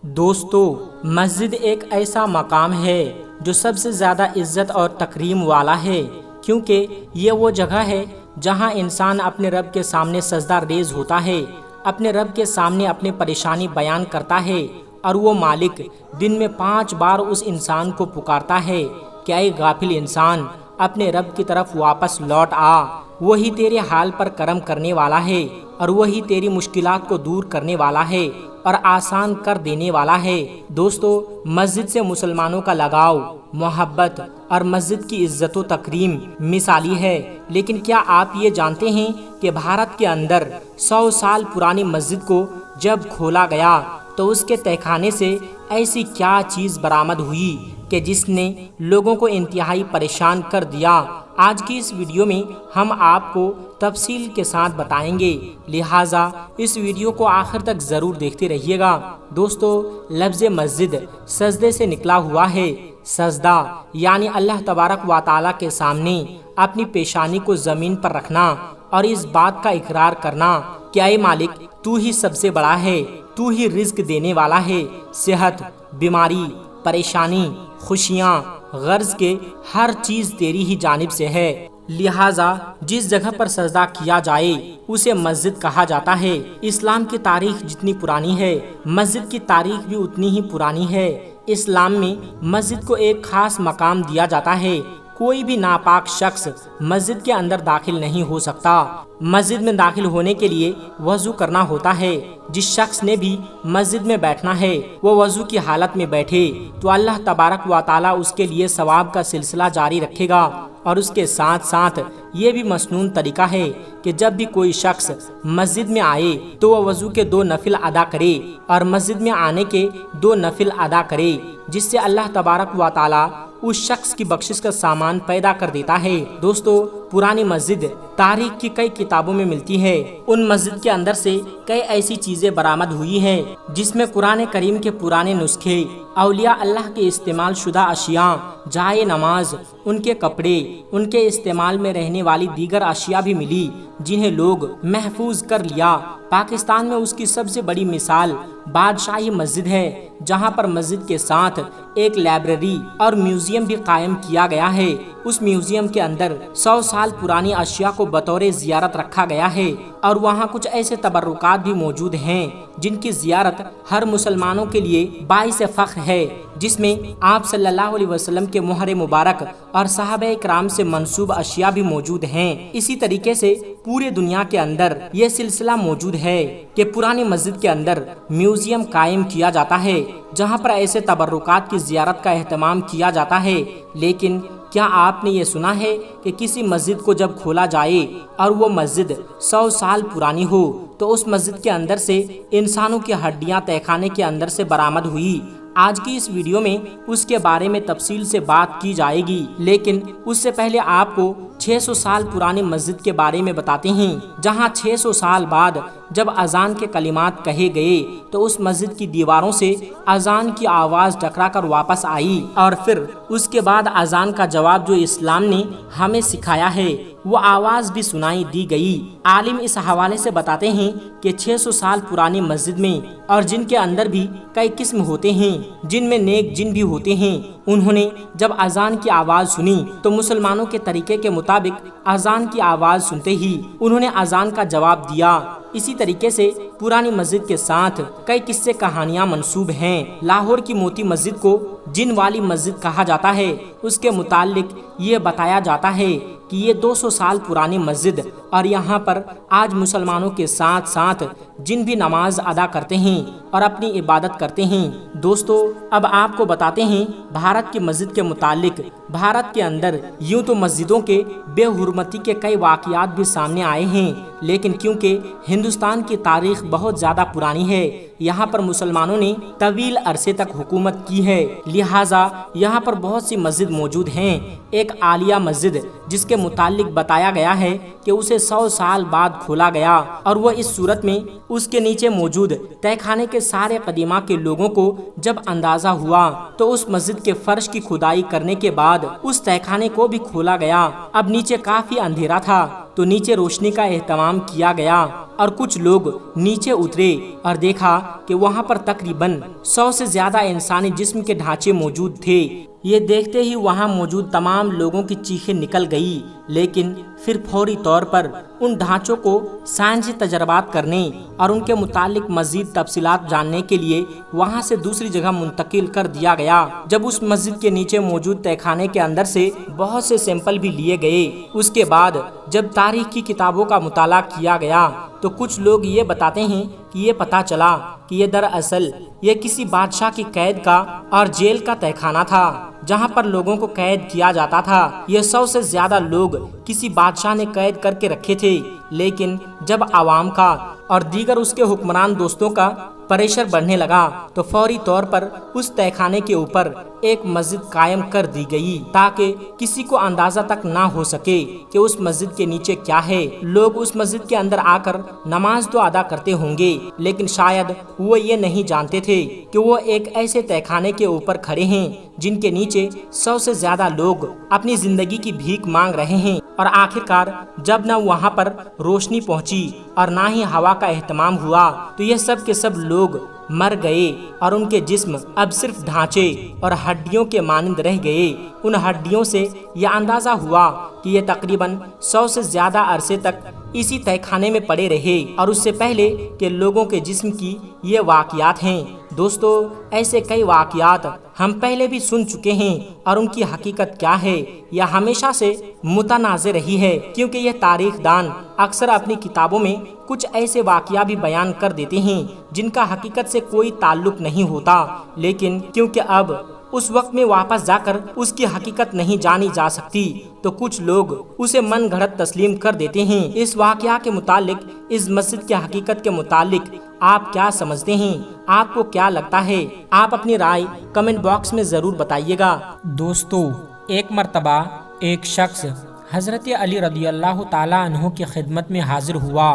دوستو، مسجد ایک ایسا مقام ہے جو سب سے زیادہ عزت اور تکریم والا ہے، کیونکہ یہ وہ جگہ ہے جہاں انسان اپنے رب کے سامنے سجدہ ریز ہوتا ہے، اپنے رب کے سامنے اپنی پریشانی بیان کرتا ہے، اور وہ مالک دن میں 5 بار اس انسان کو پکارتا ہے کہ اے غافل انسان، اپنے رب کی طرف واپس لوٹ آ، وہی تیرے حال پر کرم کرنے والا ہے، اور وہی تیری مشکلات کو دور کرنے والا ہے اور آسان کر دینے والا ہے۔ دوستو، مسجد سے مسلمانوں کا لگاؤ، محبت اور مسجد کی عزت و تکریم مثالی ہے، لیکن کیا آپ یہ جانتے ہیں کہ بھارت کے اندر 100 سال پرانی مسجد کو جب کھولا گیا تو اس کے تہخانے سے ایسی کیا چیز برآمد ہوئی کہ جس نے لوگوں کو انتہائی پریشان کر دیا؟ آج کی اس ویڈیو میں ہم آپ کو تفصیل کے ساتھ بتائیں گے، لہٰذا اس ویڈیو کو آخر تک ضرور دیکھتے رہیے گا۔ دوستو، لفظ مسجد سجدے سے نکلا ہوا ہے۔ سجدہ یعنی اللہ تبارک و تعالیٰ کے سامنے اپنی پیشانی کو زمین پر رکھنا اور اس بات کا اقرار کرنا کہ اے مالک، تو ہی سب سے بڑا ہے، تو ہی رزق دینے والا ہے، صحت، بیماری، پریشانی، خوشیاں، غرض کے ہر چیز تیری ہی جانب سے ہے، لہٰذا جس جگہ پر سجدہ کیا جائے اسے مسجد کہا جاتا ہے۔ اسلام کی تاریخ جتنی پرانی ہے، مسجد کی تاریخ بھی اتنی ہی پرانی ہے۔ اسلام میں مسجد کو ایک خاص مقام دیا جاتا ہے۔ کوئی بھی ناپاک شخص مسجد کے اندر داخل نہیں ہو سکتا۔ مسجد میں داخل ہونے کے لیے وضو کرنا ہوتا ہے۔ جس شخص نے بھی مسجد میں بیٹھنا ہے وہ وضو کی حالت میں بیٹھے تو اللہ تبارک و تعالیٰ اس کے لیے ثواب کا سلسلہ جاری رکھے گا، اور اس کے ساتھ ساتھ یہ بھی مسنون طریقہ ہے کہ جب بھی کوئی شخص مسجد میں آئے تو وہ وضو کے 2 نفل ادا کرے اور مسجد میں آنے کے 2 نفل ادا کرے، جس سے اللہ تبارک و تعالیٰ اس شخص کی بخشش کا سامان پیدا کر دیتا ہے۔ دوستو، پرانی مسجد تاریخ کی کئی کتابوں میں ملتی ہے۔ ان مسجد کے اندر سے کئی ایسی چیزیں برآمد ہوئی ہیں جس میں قرآن کریم کے پرانے نسخے، اولیاء اللہ کے استعمال شدہ اشیاء، جائے نماز، ان کے کپڑے، ان کے استعمال میں رہنے والی دیگر اشیاء بھی ملی جنہیں لوگ محفوظ کر لیا۔ پاکستان میں اس کی سب سے بڑی مثال بادشاہی مسجد ہے، جہاں پر مسجد کے ساتھ ایک لائبریری اور میوزیم بھی قائم کیا گیا ہے۔ اس میوزیم کے اندر 100 سال پرانی اشیاء کو بطور زیارت رکھا گیا ہے، اور وہاں کچھ ایسے تبرکات بھی موجود ہیں جن کی زیارت ہر مسلمانوں کے لیے باعث فخر ہے، جس میں آپ صلی اللہ علیہ وسلم کے مہر مبارک اور صحابہ کرام سے منسوب اشیاء بھی موجود ہیں۔ اسی طریقے سے پورے دنیا کے اندر یہ سلسلہ موجود ہے کہ پرانی مسجد کے اندر میوزیم قائم کیا جاتا ہے جہاں پر ایسے تبرکات کی زیارت کا اہتمام کیا جاتا ہے۔ لیکن کیا آپ نے یہ سنا ہے کہ کسی مسجد کو جب کھولا جائے اور وہ مسجد 100 سال پرانی ہو تو اس مسجد کے اندر سے انسانوں کی ہڈیاں تہخانے کے اندر سے برآمد ہوئی؟ آج کی اس ویڈیو میں اس کے بارے میں تفصیل سے بات کی جائے گی، لیکن اس سے پہلے آپ کو 600 سال پرانی مسجد کے بارے میں بتاتے ہیں، جہاں 600 سال بعد جب اذان کے کلمات کہے گئے تو اس مسجد کی دیواروں سے اذان کی آواز ٹکرا کر واپس آئی، اور پھر اس کے بعد اذان کا جواب جو اسلام نے ہمیں سکھایا ہے وہ آواز بھی سنائی دی گئی۔ عالم اس حوالے سے بتاتے ہیں کہ 600 سال پرانی مسجد میں اور جن کے اندر بھی کئی قسم ہوتے ہیں، جن میں نیک جن بھی ہوتے ہیں، انہوں نے جب اذان کی آواز سنی تو مسلمانوں کے طریقے کے مطابق اذان کی آواز سنتے ہی انہوں نے اذان کا جواب دیا۔ اسی طریقے سے پرانی مسجد کے ساتھ کئی قصے کہانیاں منسوب ہیں۔ لاہور کی موتی مسجد کو جن والی مسجد کہا جاتا ہے، اس کے متعلق یہ بتایا جاتا ہے کہ یہ 200 سال پرانی مسجد اور یہاں پر آج مسلمانوں کے ساتھ ساتھ جن بھی نماز ادا کرتے ہیں اور اپنی عبادت کرتے ہیں۔ دوستو، اب آپ کو بتاتے ہیں بھارت کی مسجد کے متعلق۔ بھارت کے اندر یوں تو مسجدوں کے بے حرمتی کے کئی واقعات بھی سامنے آئے ہیں، لیکن کیونکہ ہندوستان کی تاریخ بہت زیادہ پرانی ہے، یہاں پر مسلمانوں نے طویل عرصے تک حکومت کی ہے، لہٰذا یہاں پر بہت سی مسجد موجود ہیں۔ ایک عالیہ مسجد جس کے متعلق بتایا گیا ہے کہ اسے 100 سال بعد کھولا گیا، اور وہ اس صورت میں اس کے نیچے موجود تہخانے کے سارے قدیمہ کے لوگوں کو جب اندازہ ہوا تو اس مسجد کے فرش کی کھدائی کرنے کے بعد اس تہخانے کو بھی کھولا گیا۔ اب نیچے کافی اندھیرا تھا تو نیچے روشنی کا اہتمام کیا گیا اور کچھ لوگ نیچے اترے اور دیکھا کہ وہاں پر تقریباً 100 سے زیادہ انسانی جسم کے ڈھانچے موجود تھے۔ یہ دیکھتے ہی وہاں موجود تمام لوگوں کی چیخیں نکل گئی، لیکن پھر فوری طور پر ان ڈھانچوں کو سائنسی تجربات کرنے اور ان کے متعلق مزید تفصیلات جاننے کے لیے وہاں سے دوسری جگہ منتقل کر دیا گیا۔ جب اس مسجد کے نیچے موجود تہہ خانے کے اندر سے بہت سے سیمپل بھی لیے گئے، اس کے بعد جب تاریخ کی کتابوں کا مطالعہ کیا گیا تو کچھ لوگ یہ بتاتے ہیں کہ یہ پتہ چلا کہ یہ دراصل یہ کسی بادشاہ کی قید کا اور جیل کا تہہ خانہ تھا، جہاں پر لوگوں کو قید کیا جاتا تھا۔ یہ 100 سے زیادہ لوگ کسی بادشاہ نے قید کر کے رکھے تھے، لیکن جب عوام کا اور دیگر اس کے حکمران دوستوں کا پریشر بڑھنے لگا تو فوری طور پر اس تہہ خانے کے اوپر ایک مسجد قائم کر دی گئی تاکہ کسی کو اندازہ تک نہ ہو سکے کہ اس مسجد کے نیچے کیا ہے۔ لوگ اس مسجد کے اندر آ کر نماز تو ادا کرتے ہوں گے، لیکن شاید وہ یہ نہیں جانتے تھے کہ وہ ایک ایسے تہہ خانے کے اوپر کھڑے ہیں جن کے نیچے 100 سے زیادہ لوگ اپنی زندگی کی بھیک مانگ رہے ہیں۔ اور آخرکار جب نہ وہاں پر روشنی پہنچی اور نہ ہی ہوا کا اہتمام ہوا تو یہ سب کے سب لوگ مر گئے اور ان کے جسم اب صرف ڈھانچے اور ہڈیوں کے مانند رہ گئے۔ ان ہڈیوں سے یہ اندازہ ہوا کہ یہ تقریباً 100 سے زیادہ عرصے تک اسی تہہ خانے میں پڑے رہے، اور اس سے پہلے کہ لوگوں کے جسم کی یہ واقعات ہیں۔ دوستو، ایسے کئی واقعات ہم پہلے بھی سن چکے ہیں اور ان کی حقیقت کیا ہے یہ ہمیشہ سے متنازع رہی ہے، کیونکہ یہ تاریخ دان اکثر اپنی کتابوں میں کچھ ایسے واقعہ بھی بیان کر دیتے ہیں جن کا حقیقت سے کوئی تعلق نہیں ہوتا، لیکن کیونکہ اب اس وقت میں واپس جا کر اس کی حقیقت نہیں جانی جا سکتی تو کچھ لوگ اسے من گھڑت تسلیم کر دیتے ہیں۔ اس واقعہ کے متعلق، اس مسجد کی حقیقت کے متعلق آپ کیا سمجھتے ہیں؟ آپ کو کیا لگتا ہے؟ آپ اپنی رائے کمنٹ باکس میں ضرور بتائیے گا۔ دوستو، ایک مرتبہ ایک شخص حضرت علی رضی اللہ تعالیٰ عنہ کی خدمت میں حاضر ہوا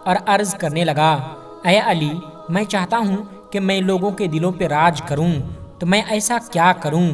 اور عرض کرنے لگا، اے علی، میں چاہتا ہوں کہ میں لوگوں کے دلوں پہ راج کروں، تو میں ایسا کیا کروں؟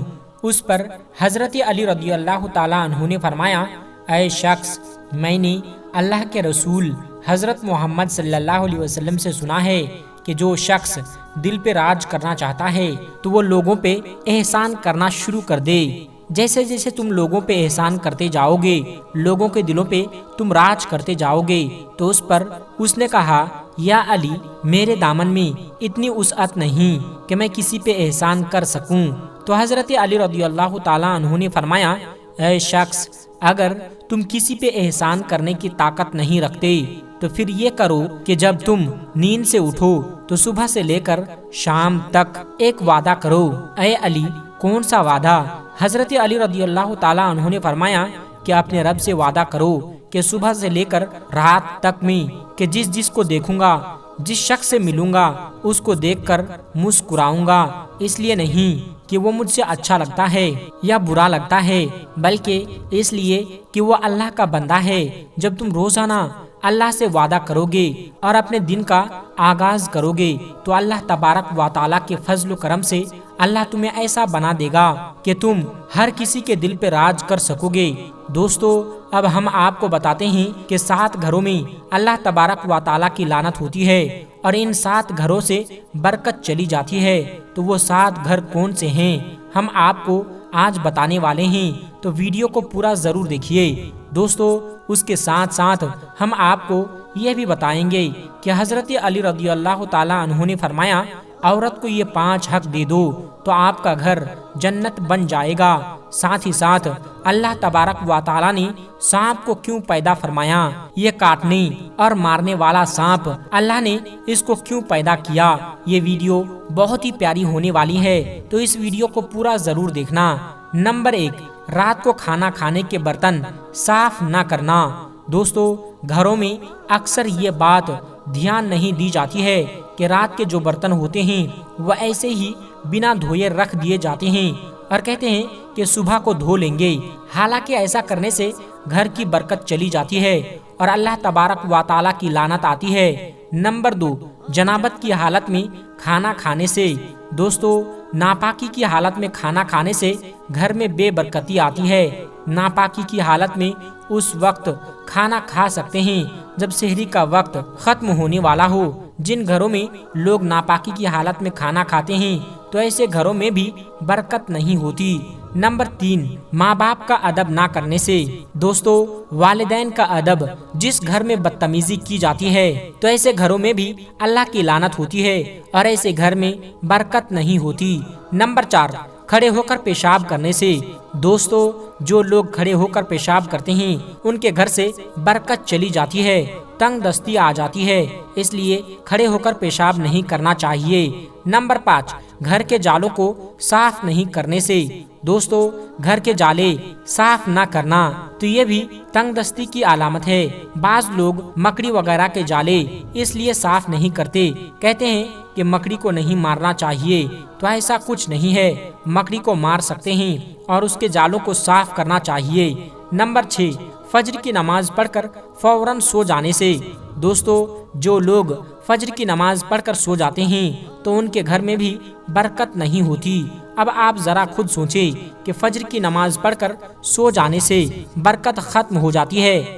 اس پر حضرت علی رضی اللہ تعالیٰ عنہ نے فرمایا، اے شخص، میں نے اللہ کے رسول حضرت محمد صلی اللہ علیہ وسلم سے سنا ہے کہ جو شخص دل پہ راج کرنا چاہتا ہے تو وہ لوگوں پہ احسان کرنا شروع کر دے۔ جیسے جیسے تم لوگوں پہ احسان کرتے جاؤ گے، لوگوں کے دلوں پہ تم راج کرتے جاؤ گے۔ تو اس پر اس نے کہا، یا علی، میرے دامن میں اتنی وسعت نہیں کہ میں کسی پہ احسان کر سکوں۔ تو حضرت علی رضی اللہ تعالیٰ عنہ نے فرمایا، اے شخص، اگر تم کسی پہ احسان کرنے کی طاقت نہیں رکھتے تو پھر یہ کرو کہ جب تم نیند سے اٹھو تو صبح سے لے کر شام تک ایک وعدہ کرو۔ اے علی، کون سا وعدہ؟ حضرت علی رضی اللہ تعالیٰ عنہ نے فرمایا کہ اپنے رب سے وعدہ کرو کہ صبح سے لے کر رات تک میں کہ جس جس کو دیکھوں گا، جس شخص سے ملوں گا، اس کو دیکھ کر مسکراؤں گا، اس لیے نہیں کہ وہ مجھ سے اچھا لگتا ہے یا برا لگتا ہے، بلکہ اس لیے کہ وہ اللہ کا بندہ ہے۔ جب تم روزانہ اللہ سے وعدہ کرو گے اور اپنے دن کا آغاز کرو گے تو اللہ تبارک و تعالیٰ کے فضل و کرم سے اللہ تمہیں ایسا بنا دے گا کہ تم ہر کسی کے دل پہ راج کر سکو گے۔ دوستو، اب ہم آپ کو بتاتے ہیں کہ 7 گھروں میں اللہ تبارک و تعالیٰ کی لعنت ہوتی ہے اور ان 7 گھروں سے برکت چلی جاتی ہے۔ تو وہ 7 گھر کون سے ہیں ہم آپ کو آج بتانے والے ہیں، تو ویڈیو کو پورا ضرور دیکھیے۔ دوستو، اس کے ساتھ ساتھ ہم آپ کو یہ بھی بتائیں گے کہ حضرت علی رضی اللہ تعالیٰ عنہ نے فرمایا، عورت کو یہ 5 حق دے دو تو آپ کا گھر جنت بن جائے گا۔ ساتھ ہی ساتھ اللہ تبارک و تعالیٰ نے سانپ کو کیوں پیدا فرمایا، یہ کاٹنے اور مارنے والا سانپ اللہ نے اس کو کیوں پیدا کیا، یہ ویڈیو بہت ہی پیاری ہونے والی ہے، تو اس ویڈیو کو پورا ضرور دیکھنا۔ نمبر 1، رات کو کھانا کھانے کے برتن صاف نہ کرنا۔ دوستو، گھروں میں اکثر یہ بات دھیان نہیں دی جاتی ہے کہ رات کے جو برتن ہوتے ہیں وہ ایسے ہی بنا دھوئے رکھ دیے جاتے ہیں اور کہتے ہیں کہ صبح کو دھو لیں گے، حالانکہ ایسا کرنے سے گھر کی برکت چلی جاتی ہے اور اللہ تبارک و تعالیٰ کی لعنت آتی ہے۔ نمبر 2، جنابت کی حالت میں کھانا کھانے سے۔ دوستو، ناپاکی کی حالت میں کھانا کھانے سے گھر میں بے برکتی آتی ہے۔ ناپاکی کی حالت میں اس وقت کھانا کھا سکتے ہیں جب سحری کا وقت ختم ہونے والا ہو۔ جن گھروں میں لوگ ناپاکی کی حالت میں کھانا کھاتے ہیں تو ایسے گھروں میں بھی برکت نہیں ہوتی۔ نمبر 3، ماں باپ کا ادب نہ کرنے سے۔ دوستو، والدین کا ادب، جس گھر میں بدتمیزی کی جاتی ہے تو ایسے گھروں میں بھی اللہ کی لعنت ہوتی ہے اور ایسے گھر میں برکت نہیں ہوتی۔ نمبر 4، کھڑے ہو کر پیشاب کرنے سے۔ دوستو، جو لوگ کھڑے ہو کر پیشاب کرتے ہیں ان کے گھر سے برکت چلی جاتی ہے، تنگ دستی آ جاتی ہے، اس لیے کھڑے ہو کر پیشاب نہیں کرنا چاہیے۔ نمبر 5، گھر کے جالوں کو صاف نہیں کرنے سے۔ دوستو، گھر کے جالے صاف نہ کرنا تو یہ بھی تنگ دستی کی علامت ہے۔ بعض لوگ مکڑی وغیرہ کے جالے اس لیے صاف نہیں کرتے، کہتے ہیں کہ مکڑی کو نہیں مارنا چاہیے، تو ایسا کچھ نہیں ہے، مکڑی کو مار سکتے ہیں اور اس کے جالوں کو صاف کرنا چاہیے۔ نمبر 6، فجر کی نماز پڑھ کر فوراً سو جانے سے۔ دوستو، جو لوگ فجر کی نماز پڑھ کر سو جاتے ہیں تو ان کے گھر میں بھی برکت نہیں ہوتی۔ اب آپ ذرا خود سوچیں کہ فجر کی نماز پڑھ کر سو جانے سے برکت ختم ہو جاتی ہے،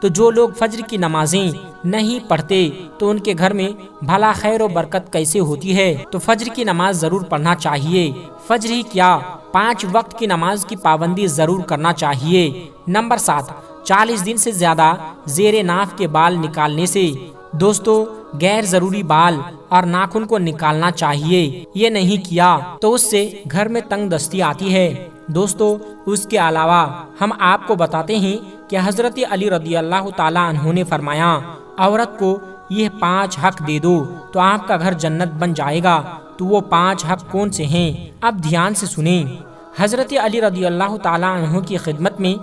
تو جو لوگ فجر کی نمازیں نہیں پڑھتے تو ان کے گھر میں بھلا خیر و برکت کیسے ہوتی ہے؟ تو فجر کی نماز ضرور پڑھنا چاہیے، فجر ہی کیا 5 وقت کی نماز کی پابندی ضرور کرنا چاہیے۔ نمبر 7، 40 دن سے زیادہ زیر ناف کے بال نکالنے سے۔ دوستو، غیر ضروری بال اور ناخن کو نکالنا چاہیے، یہ نہیں کیا تو اس سے گھر میں تنگ دستی آتی ہے۔ دوستو، اس کے علاوہ ہم آپ کو بتاتے ہیں کہ حضرت علی رضی اللہ تعالی عنہ نے فرمایا، عورت کو یہ 5 حق دے دو تو آپ کا گھر جنت بن جائے گا۔ تو وہ 5 حق کون سے ہیں؟ اب دھیان سے سنیں۔ حضرت علی رضی اللہ تعالی عنہ کی خدمت میں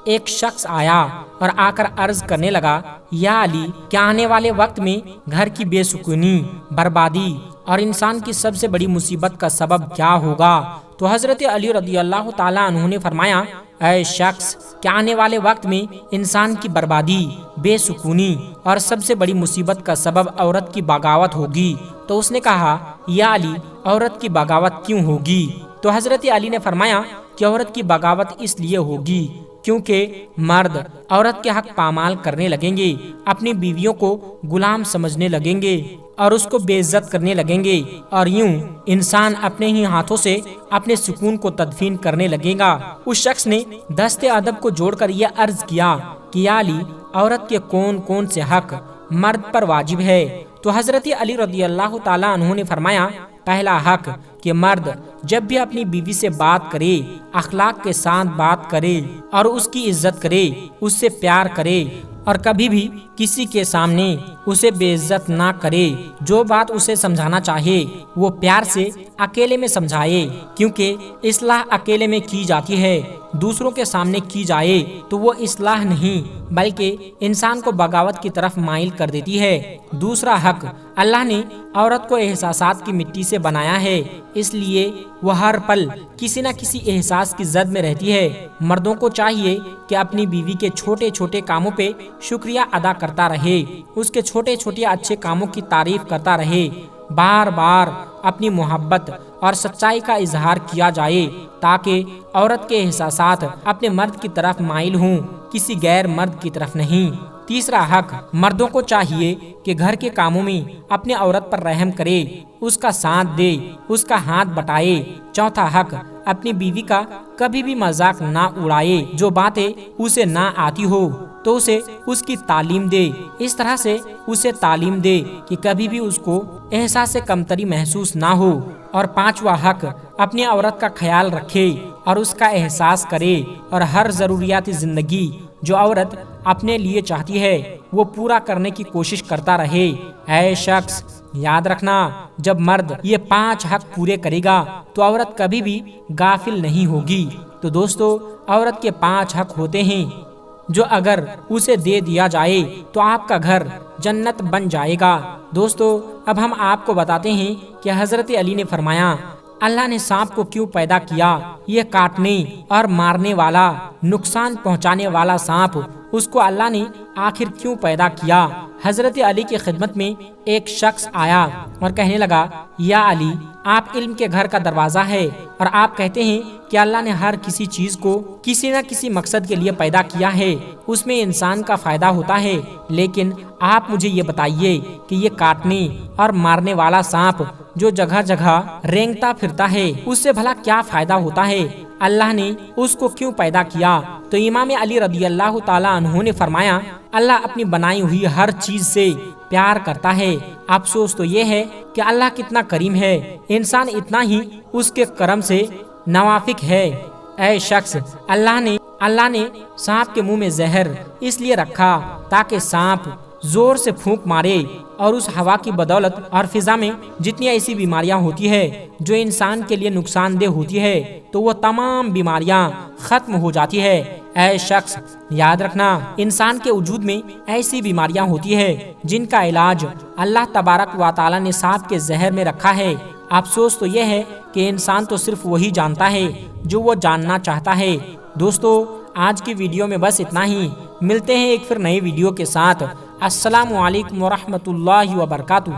ایک شخص آیا اور آ کر عرض کرنے لگا، یا علی، کیا آنے والے وقت میں گھر کی بے سکونی، بربادی اور انسان کی سب سے بڑی مصیبت کا سبب کیا ہوگا؟ تو حضرت علی رضی اللہ تعالیٰ عنہ نے فرمایا، اے شخص، کیا آنے والے وقت میں انسان کی بربادی، بے سکونی اور سب سے بڑی مصیبت کا سبب عورت کی بغاوت ہوگی؟ تو اس نے کہا، یا علی، عورت کی بغاوت کیوں ہوگی؟ تو حضرت علی نے فرمایا کہ عورت کی بغاوت اس لیے ہوگی کیونکہ مرد عورت کے حق پامال کرنے لگیں گے، اپنی بیویوں کو غلام سمجھنے لگیں گے اور اس کو بے عزت کرنے لگیں گے، اور یوں انسان اپنے ہی ہاتھوں سے اپنے سکون کو تدفین کرنے لگے گا۔ اس شخص نے دست ادب کو جوڑ کر یہ عرض کیا کہ یا علی، عورت کے کون کون سے حق مرد پر واجب ہے؟ تو حضرت علی رضی اللہ تعالیٰ عنہ نے فرمایا، پہلا حق کہ مرد جب بھی اپنی بیوی سے بات کرے اخلاق کے ساتھ بات کرے اور اس کی عزت کرے، اس سے پیار کرے اور کبھی بھی کسی کے سامنے اسے بے عزت نہ کرے۔ جو بات اسے سمجھانا چاہے وہ پیار سے اکیلے میں سمجھائے، کیونکہ اصلاح اکیلے میں کی جاتی ہے، دوسروں کے سامنے کی جائے تو وہ اصلاح نہیں بلکہ انسان کو بغاوت کی طرف مائل کر دیتی ہے۔ دوسرا حق، اللہ نے عورت کو احساسات کی مٹی سے بنایا ہے، اس لیے وہ ہر پل کسی نہ کسی احساس کی زد میں رہتی ہے۔ مردوں کو چاہیے کہ اپنی بیوی کے چھوٹے چھوٹے کاموں پہ شکریہ ادا کرتا رہے، اس کے چھوٹے چھوٹے اچھے کاموں کی تعریف کرتا رہے، بار بار اپنی محبت اور سچائی کا اظہار کیا جائے تاکہ عورت کے احساسات اپنے مرد کی طرف مائل ہوں، کسی غیر مرد کی طرف نہیں۔ تیسرا حق، مردوں کو چاہیے کہ گھر کے کاموں میں اپنے عورت پر رحم کرے، اس کا ساتھ دے، اس کا ہاتھ بٹائے۔ چوتھا حق، اپنی بیوی کا کبھی بھی مذاق نہ اڑائے، جو باتیں اسے نہ آتی ہو تو اسے اس کی تعلیم دے، اس طرح سے اسے تعلیم دے کہ کبھی بھی اس کو احساس کمتری محسوس نہ ہو۔ اور پانچواں حق، اپنی عورت کا خیال رکھے اور اس کا احساس کرے اور ہر ضروریات زندگی جو عورت اپنے لیے چاہتی ہے وہ پورا کرنے کی کوشش کرتا رہے۔ اے شخص، یاد رکھنا، جب مرد یہ 5 حق پورے کرے گا تو عورت کبھی بھی غافل نہیں ہوگی۔ تو دوستو، عورت کے 5 حق ہوتے ہیں جو اگر اسے دے دیا جائے تو آپ کا گھر جنت بن جائے گا۔ دوستو، اب ہم آپ کو بتاتے ہیں کہ حضرت علی نے فرمایا، اللہ نے سانپ کو کیوں پیدا کیا؟ یہ کاٹنے اور مارنے والا، نقصان پہنچانے والا سانپ، اس کو اللہ نے آخر کیوں پیدا کیا؟ حضرت علی کی خدمت میں ایک شخص آیا اور کہنے لگا، یا علی، آپ علم کے گھر کا دروازہ ہے اور آپ کہتے ہیں کہ اللہ نے ہر کسی چیز کو کسی نہ کسی مقصد کے لیے پیدا کیا ہے، اس میں انسان کا فائدہ ہوتا ہے، لیکن آپ مجھے یہ بتائیے کہ یہ کاٹنے اور مارنے والا سانپ جو جگہ جگہ رینگتا پھرتا ہے، اس سے بھلا کیا فائدہ ہوتا ہے؟ اللہ نے اس کو کیوں پیدا کیا؟ تو امام علی رضی اللہ تعالیٰ عنہ نے فرمایا، اللہ اپنی بنائی ہوئی ہر چیز سے پیار کرتا ہے، افسوس تو یہ ہے کہ اللہ کتنا کریم ہے، انسان اتنا ہی اس کے کرم سے نوافق ہے۔ اے شخص، اللہ نے سانپ کے منہ میں زہر اس لیے رکھا تاکہ سانپ زور سے پھونک مارے، اور اس ہوا کی بدولت اور فضا میں جتنی ایسی بیماریاں ہوتی ہے جو انسان کے لیے نقصان دہ ہوتی ہے تو وہ تمام بیماریاں ختم ہو جاتی ہے۔ اے شخص، یاد رکھنا، انسان کے وجود میں ایسی بیماریاں ہوتی ہے جن کا علاج اللہ تبارک و تعالی نے سانپ کے زہر میں رکھا ہے۔ افسوس تو یہ ہے کہ انسان تو صرف وہی جانتا ہے جو وہ جاننا چاہتا ہے۔ دوستو، آج کی ویڈیو میں بس اتنا ہی، ملتے ہیں ایک پھر نئی ویڈیو کے ساتھ۔ السلام علیکم ورحمۃ اللہ وبرکاتہ۔